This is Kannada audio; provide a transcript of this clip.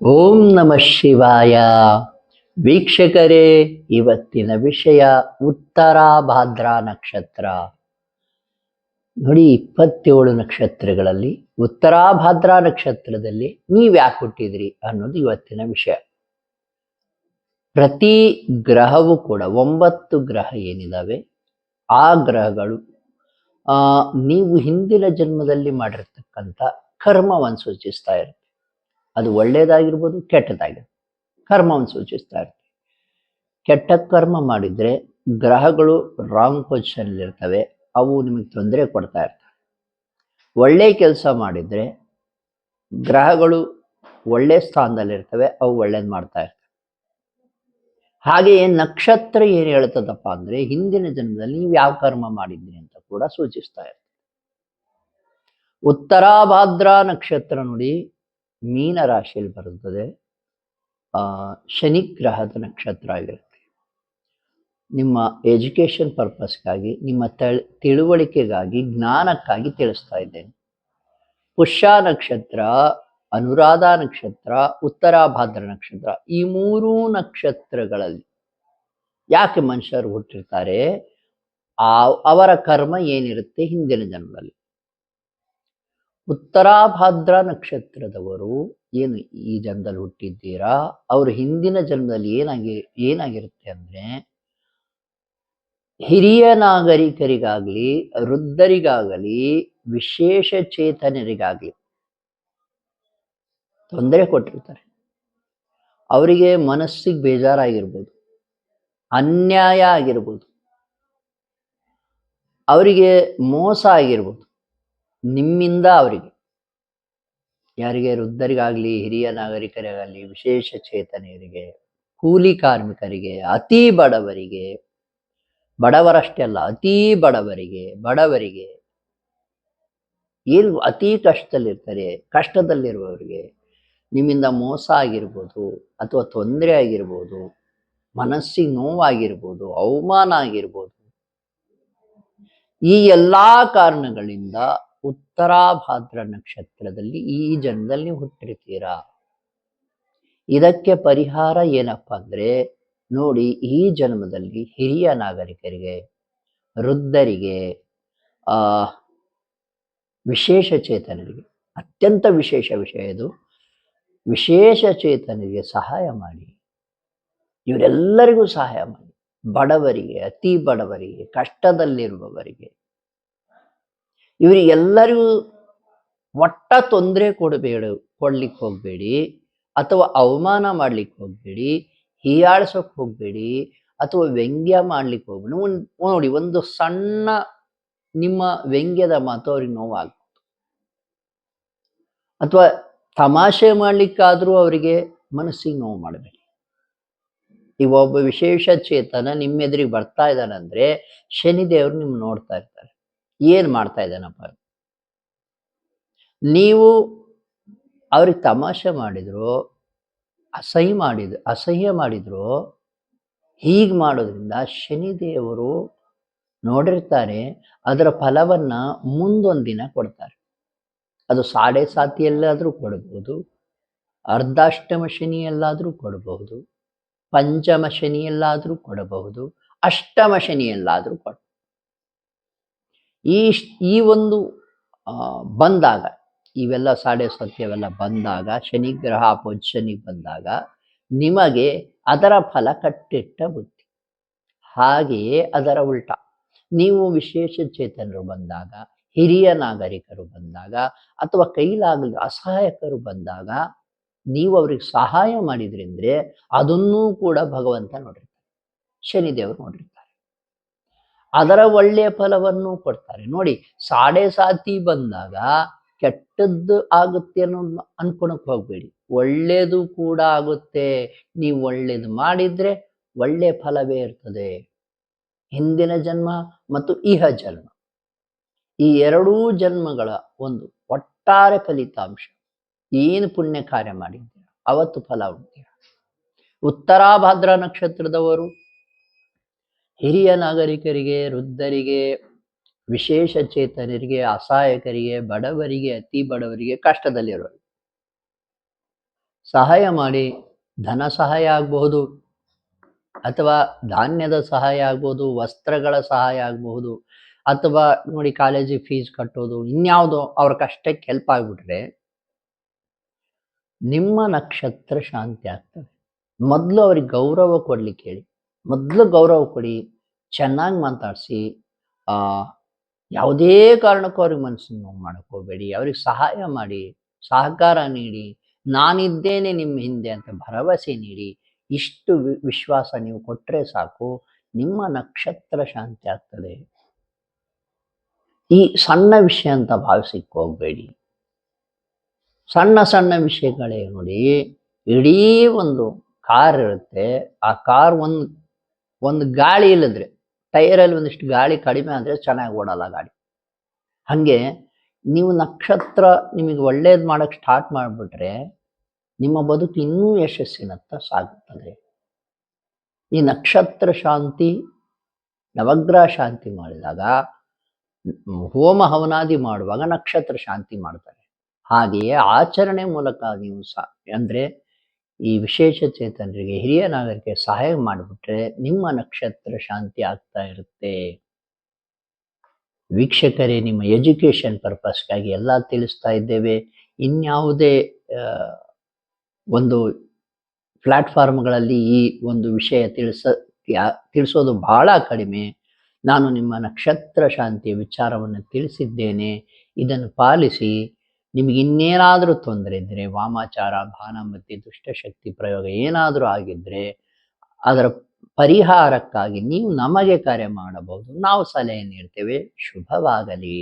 ಓಂ ನಮಃ ಶಿವಾಯ. ವೀಕ್ಷಕರೇ, ಇವತ್ತಿನ ವಿಷಯ ಉತ್ತರ ಭಾದ್ರಾ ನಕ್ಷತ್ರ. ನೋಡಿ, 27 ನಕ್ಷತ್ರಗಳಲ್ಲಿ ಉತ್ತರ ಭಾದ್ರಾ ನಕ್ಷತ್ರದಲ್ಲಿ ನೀವ್ಯಾಕೆ ಹುಟ್ಟಿದ್ರಿ ಅನ್ನೋದು ಇವತ್ತಿನ ವಿಷಯ. ಪ್ರತಿ ಗ್ರಹವೂ ಕೂಡ 9 ಗ್ರಹ ಏನಿದಾವೆ ಆ ಗ್ರಹಗಳು ನೀವು ಹಿಂದಿನ ಜನ್ಮದಲ್ಲಿ ಮಾಡಿರ್ತಕ್ಕಂಥ ಕರ್ಮವನ್ನು ಸೂಚಿಸ್ತಾ ಇರುತ್ತೆ. ಅದು ಒಳ್ಳೆಯದಾಗಿರ್ಬೋದು, ಕೆಟ್ಟದಾಗಿರ್ಬೋದು, ಕರ್ಮವನ್ನು ಸೂಚಿಸ್ತಾ ಇರುತ್ತೆ. ಕೆಟ್ಟ ಕರ್ಮ ಮಾಡಿದರೆ ಗ್ರಹಗಳು ರಾಂಗ್ ಪೊಸಿಷನ್ ಇರ್ತವೆ, ಅವು ನಿಮಗೆ ತೊಂದರೆ ಕೊಡ್ತಾ ಇರ್ತವೆ. ಒಳ್ಳೆ ಕೆಲಸ ಮಾಡಿದರೆ ಗ್ರಹಗಳು ಒಳ್ಳೆ ಸ್ಥಾನದಲ್ಲಿರ್ತವೆ, ಅವು ಒಳ್ಳೇದು ಮಾಡ್ತಾ ಇರ್ತವೆ. ಹಾಗೆಯೇ ನಕ್ಷತ್ರ ಏನು ಹೇಳ್ತದಪ್ಪ ಅಂದರೆ ಹಿಂದಿನ ಜನ್ಮದಲ್ಲಿ ನೀವು ಯಾವ ಕರ್ಮ ಮಾಡಿದ್ರಿ ಅಂತ ಕೂಡ ಸೂಚಿಸ್ತಾ ಇರ್ತದೆ. ಉತ್ತರ ಭಾದ್ರಾ ನಕ್ಷತ್ರ ನೋಡಿ ಮೀನ ರಾಶಿಯಲ್ಲಿ ಬರುತ್ತದೆ. ಶನಿ ಗ್ರಹದ ನಕ್ಷತ್ರ ಆಗಿರುತ್ತೆ. ನಿಮ್ಮ ಎಜುಕೇಷನ್ ಪರ್ಪಸ್ಗಾಗಿ, ನಿಮ್ಮ ತಿಳುವಳಿಕೆಗಾಗಿ, ಜ್ಞಾನಕ್ಕಾಗಿ ತಿಳಿಸ್ತಾ ಇದ್ದೇನೆ. ಪುಷ್ಯ ನಕ್ಷತ್ರ, ಅನುರಾಧ ನಕ್ಷತ್ರ, ಉತ್ತರ ಭಾದ್ರ ನಕ್ಷತ್ರ, ಈ 3 ನಕ್ಷತ್ರಗಳಲ್ಲಿ ಯಾಕೆ ಮನುಷ್ಯರು ಹುಟ್ಟಿರ್ತಾರೆ, ಅವರ ಕರ್ಮ ಏನಿರುತ್ತೆ ಹಿಂದಿನ ಜನ್ಮದಲ್ಲಿ. ಉತ್ತರ ಭಾದ್ರಾ ನಕ್ಷತ್ರದವರು ಏನು ಈ ಜನ್ಮದಲ್ಲಿ ಹುಟ್ಟಿದ್ದೀರಾ, ಅವರು ಹಿಂದಿನ ಜನ್ಮದಲ್ಲಿ ಏನಾಗಿರುತ್ತೆ ಅಂದರೆ ಹಿರಿಯ ನಾಗರಿಕರಿಗಾಗಲಿ, ವೃದ್ಧರಿಗಾಗಲಿ, ವಿಶೇಷ ಚೇತನರಿಗಾಗಲಿ ತೊಂದರೆ ಕೊಟ್ಟಿರ್ತಾರೆ. ಅವರಿಗೆ ಮನಸ್ಸಿಗೆ ಬೇಜಾರಾಗಿರ್ಬೋದು, ಅನ್ಯಾಯ ಆಗಿರ್ಬೋದು, ಅವರಿಗೆ ಮೋಸ ಆಗಿರ್ಬೋದು. ನಿಮ್ಮಿಂದ ಅವರಿಗೆ, ಯಾರಿಗೆ, ವೃದ್ಧರಿಗಾಗಲಿ, ಹಿರಿಯ ನಾಗರಿಕರಿಗಾಗಲಿ, ವಿಶೇಷ ಚೇತನರಿಗೆ, ಕೂಲಿ ಕಾರ್ಮಿಕರಿಗೆ, ಅತಿ ಬಡವರಿಗೆ, ಬಡವರಷ್ಟೇ ಅಲ್ಲ ಅತಿ ಬಡವರಿಗೆ ಏನು ಅತಿ ಕಷ್ಟದಲ್ಲಿರ್ತಾರೆ, ಕಷ್ಟದಲ್ಲಿರುವವರಿಗೆ ನಿಮ್ಮಿಂದ ಮೋಸ ಆಗಿರ್ಬೋದು, ಅಥವಾ ತೊಂದರೆ ಆಗಿರ್ಬೋದು, ಮನಸ್ಸಿಗೆ ನೋವಾಗಿರ್ಬೋದು, ಅವಮಾನ ಆಗಿರ್ಬೋದು. ಈ ಎಲ್ಲ ಕಾರಣಗಳಿಂದ ಉತ್ತರ ಭಾದ್ರ ನಕ್ಷತ್ರದಲ್ಲಿ ಈ ಜನ್ಮದಲ್ಲಿ ಹುಟ್ಟಿರ್ತೀರಾ. ಇದಕ್ಕೆ ಪರಿಹಾರ ಏನಪ್ಪ ಅಂದರೆ ನೋಡಿ, ಈ ಜನ್ಮದಲ್ಲಿ ಹಿರಿಯ ನಾಗರಿಕರಿಗೆ, ವೃದ್ಧರಿಗೆ, ವಿಶೇಷ ಚೇತನರಿಗೆ, ಅತ್ಯಂತ ವಿಶೇಷ ವಿಷಯ ಇದು, ವಿಶೇಷ ಚೇತನರಿಗೆ ಸಹಾಯ ಮಾಡಿ. ಇವರೆಲ್ಲರಿಗೂ ಸಹಾಯ ಮಾಡಿ. ಬಡವರಿಗೆ, ಅತಿ ಬಡವರಿಗೆ, ಕಷ್ಟದಲ್ಲಿರುವವರಿಗೆ, ಇವರಿಗೆಲ್ಲರಿಗೂ ಒಟ್ಟ ತೊಂದರೆ ಕೊಡ್ಲಿಕ್ಕೆ ಹೋಗಬೇಡಿ, ಅಥವಾ ಅವಮಾನ ಮಾಡ್ಲಿಕ್ಕೆ ಹೋಗಬೇಡಿ, ಹೀಯಾಳ್ಸೋಕೆ ಹೋಗಬೇಡಿ, ಅಥವಾ ವ್ಯಂಗ್ಯ ಮಾಡ್ಲಿಕ್ಕೆ ಹೋಗ್ಬೇಡಿ. ನೋಡಿ, ಒಂದು ಸಣ್ಣ ನಿಮ್ಮ ವ್ಯಂಗ್ಯದ ಮಾತು ಅವ್ರಿಗೆ ನೋವಾಗ್ಬೋದು, ಅಥವಾ ತಮಾಷೆ ಮಾಡ್ಲಿಕ್ಕಾದ್ರೂ ಅವರಿಗೆ ಮನಸ್ಸಿಗೆ ನೋವು ಮಾಡಬೇಡಿ. ಈಗ ಒಬ್ಬ ವಿಶೇಷ ಚೇತನ ನಿಮ್ಮೆದುರಿಗೆ ಬರ್ತಾ ಇದ್ದಾನಂದ್ರೆ ಶನಿದೇವರು ನಿಮ್ಗೆ ನೋಡ್ತಾ ಇರ್ತಾರೆ, ಏನ್ ಮಾಡ್ತಾ ಇದ್ದಾನಪ್ಪ. ನೀವು ಅವ್ರಿಗೆ ತಮಾಷೆ ಮಾಡಿದ್ರು, ಅಸಹ್ಯ ಮಾಡಿದ್ರು, ಹೀಗೆ ಮಾಡೋದ್ರಿಂದ ಶನಿದೇವರು ನೋಡಿರ್ತಾರೆ. ಅದರ ಫಲವನ್ನ ಮುಂದೊಂದು ದಿನ ಕೊಡ್ತಾರೆ. ಅದು 7.5 ಕೊಡಬಹುದು, ಅರ್ಧಾಷ್ಟಮ ಶನಿಯಲ್ಲಾದರೂ ಕೊಡಬಹುದು, ಪಂಚಮ ಶನಿಯಲ್ಲಾದರೂ ಕೊಡಬಹುದು, ಅಷ್ಟಮ ಶನಿಯಲ್ಲಾದರೂ ಕೊಡ. ಈ ಒಂದು ಬಂದಾಗ, ಇವೆಲ್ಲ 7.5 ಬಂದಾಗ, ಶನಿಗ್ರಹ ಪೊಸಿಷನ್ನಿಗೆ ಬಂದಾಗ ನಿಮಗೆ ಅದರ ಫಲ ಕಟ್ಟಿಟ್ಟ ಬುದ್ಧಿ. ಹಾಗೆಯೇ ಅದರ ಉಲ್ಟ, ನೀವು ವಿಶೇಷ ಚೇತನರು ಬಂದಾಗ, ಹಿರಿಯ ನಾಗರಿಕರು ಬಂದಾಗ, ಅಥವಾ ಕೈಲಾಗದ ಅಸಹಾಯಕರು ಬಂದಾಗ ನೀವು ಅವ್ರಿಗೆ ಸಹಾಯ ಮಾಡಿದ್ರೆಂದ್ರೆ ಅದನ್ನೂ ಕೂಡ ಭಗವಂತ ನೋಡಿರ್ತಾರೆ, ಶನಿದೇವರು ನೋಡಿರ್ತಾರೆ. ಅದರ ಒಳ್ಳೆಯ ಫಲವನ್ನು ಕೊಡ್ತಾರೆ. ನೋಡಿ, 7.5 ಬಂದಾಗ ಕೆಟ್ಟದ್ದು ಆಗುತ್ತೆ ಅನ್ನೋದು ಅನ್ಕೊಳಕ್ ಹೋಗ್ಬೇಡಿ, ಒಳ್ಳೇದು ಕೂಡ ಆಗುತ್ತೆ. ನೀವು ಒಳ್ಳೇದು ಮಾಡಿದ್ರೆ ಒಳ್ಳೆ ಫಲವೇ ಇರ್ತದೆ. ಹಿಂದಿನ ಜನ್ಮ ಮತ್ತು ಇಹ ಜನ್ಮ, ಈ 2 ಜನ್ಮಗಳ ಒಂದು ಒಟ್ಟಾರೆ ಫಲಿತಾಂಶ, ಏನು ಪುಣ್ಯ ಕಾರ್ಯ ಮಾಡಿದ್ದೀರ ಅವತ್ತು ಫಲ ಉಂಟೀರ. ಉತ್ತರ ಭಾದ್ರಾ ನಕ್ಷತ್ರದವರು ಹಿರಿಯ ನಾಗರಿಕರಿಗೆ, ವೃದ್ಧರಿಗೆ, ವಿಶೇಷ ಚೇತನರಿಗೆ, ಅಸಹಾಯಕರಿಗೆ, ಬಡವರಿಗೆ, ಅತಿ ಬಡವರಿಗೆ, ಕಷ್ಟದಲ್ಲಿರೋರು ಸಹಾಯ ಮಾಡಿ. ಧನ ಸಹಾಯ ಆಗಬಹುದು, ಅಥವಾ ಧಾನ್ಯದ ಸಹಾಯ ಆಗ್ಬೋದು, ವಸ್ತ್ರಗಳ ಸಹಾಯ ಆಗಬಹುದು, ಅಥವಾ ನೋಡಿ ಕಾಲೇಜಿಗೆ ಫೀಸ್ ಕಟ್ಟೋದು, ಇನ್ಯಾವುದೋ ಅವ್ರ ಕಷ್ಟಕ್ಕೆ ಹೆಲ್ಪ್ ಆಗಿಬಿಟ್ರೆ ನಿಮ್ಮ ನಕ್ಷತ್ರ ಶಾಂತಿ ಆಗ್ತದೆ. ಮೊದಲು ಅವ್ರಿಗೆ ಗೌರವ ಕೊಡ್ಲಿಕ್ಕೆ ಹೇಳಿ. ಮೊದಲು ಗೌರವ ಕೊಡಿ, ಚೆನ್ನಾಗಿ ಮಾತಾಡಿಸಿ. ಯಾವುದೇ ಕಾರಣಕ್ಕೂ ಅವ್ರಿಗೆ ಮನಸ್ಸನ್ನು ನೋವು ಮಾಡಕ್ಕೆ ಹೋಗಬೇಡಿ. ಅವ್ರಿಗೆ ಸಹಾಯ ಮಾಡಿ, ಸಹಕಾರ ನೀಡಿ, ನಾನಿದ್ದೇನೆ ನಿಮ್ಮ ಹಿಂದೆ ಅಂತ ಭರವಸೆ ನೀಡಿ. ಇಷ್ಟು ವಿಶ್ವಾಸ ನೀವು ಕೊಟ್ಟರೆ ಸಾಕು, ನಿಮ್ಮ ನಕ್ಷತ್ರ ಶಾಂತಿ ಆಗ್ತದೆ. ಈ ಸಣ್ಣ ವಿಷಯ ಅಂತ ಭಾವಿಸಕ್ಕೆ ಹೋಗಬೇಡಿ. ಸಣ್ಣ ಸಣ್ಣ ವಿಷಯಗಳೇ ನೋಡಿ. ಇಡೀ ಒಂದು ಕಾರ್ ಇರುತ್ತೆ, ಆ ಕಾರ್ ಒಂದು ಗಾಳಿ ಇಲ್ಲದ್ರೆ, ಟೈರಲ್ಲಿ ಒಂದಿಷ್ಟು ಗಾಳಿ ಕಡಿಮೆ ಆದರೆ ಚೆನ್ನಾಗಿ ಓಡಲ್ಲ ಗಾಡಿ. ಹಾಗೆ ನೀವು ನಕ್ಷತ್ರ ನಿಮಗೆ ಒಳ್ಳೇದು ಮಾಡೋಕ್ಕೆ ಸ್ಟಾರ್ಟ್ ಮಾಡಿಬಿಟ್ರೆ ನಿಮ್ಮ ಬದುಕು ಇನ್ನೂ ಯಶಸ್ಸಿನತ್ತ ಸಾಗುತ್ತದೆ. ಈ ನಕ್ಷತ್ರ ಶಾಂತಿ, ನವಗ್ರಹ ಶಾಂತಿ ಮಾಡಿದಾಗ, ಹೋಮ ಹವನಾದಿ ಮಾಡುವಾಗ ನಕ್ಷತ್ರ ಶಾಂತಿ ಮಾಡ್ತಾರೆ. ಹಾಗೆಯೇ ಆಚರಣೆ ಮೂಲಕ ನೀವು ಅಂದರೆ ಈ ವಿಶೇಷ ಚೇತನರಿಗೆ, ಹಿರಿಯ ನಾಗರಿಕರಿಗೆ ಸಹಾಯ ಮಾಡಿಬಿಟ್ರೆ ನಿಮ್ಮ ನಕ್ಷತ್ರ ಶಾಂತಿ ಆಗ್ತಾ ಇರುತ್ತೆ. ವೀಕ್ಷಕರೇ, ನಿಮ್ಮ ಎಜುಕೇಷನ್ ಪರ್ಪಸ್ಗಾಗಿ ಎಲ್ಲ ತಿಳಿಸ್ತಾ ಇದ್ದೇವೆ. ಇನ್ಯಾವುದೇ ಒಂದು ಪ್ಲ್ಯಾಟ್ಫಾರ್ಮ್ಗಳಲ್ಲಿ ಈ ಒಂದು ವಿಷಯ ತಿಳಿಸೋದು ಬಹಳ ಕಡಿಮೆ. ನಾನು ನಿಮ್ಮ ನಕ್ಷತ್ರ ಶಾಂತಿಯ ವಿಚಾರವನ್ನು ತಿಳಿಸಿದ್ದೇನೆ. ಇದನ್ನು ಪಾಲಿಸಿ. ನಿಮಗೆ ಇನ್ನೇನಾದರೂ ತೊಂದರೆ ಇದ್ದರೆ, ವಾಮಾಚಾರ, ಭಾನಮತಿ, ದುಷ್ಟಶಕ್ತಿ ಪ್ರಯೋಗ ಏನಾದರೂ ಆಗಿದ್ದರೆ ಅದರ ಪರಿಹಾರಕ್ಕಾಗಿ ನೀವು ನಮಗೆ ಕರೆ ಮಾಡಬಹುದು. ನಾವು ಸಲಹೆ ನೀಡ್ತೇವೆ. ಶುಭವಾಗಲಿ.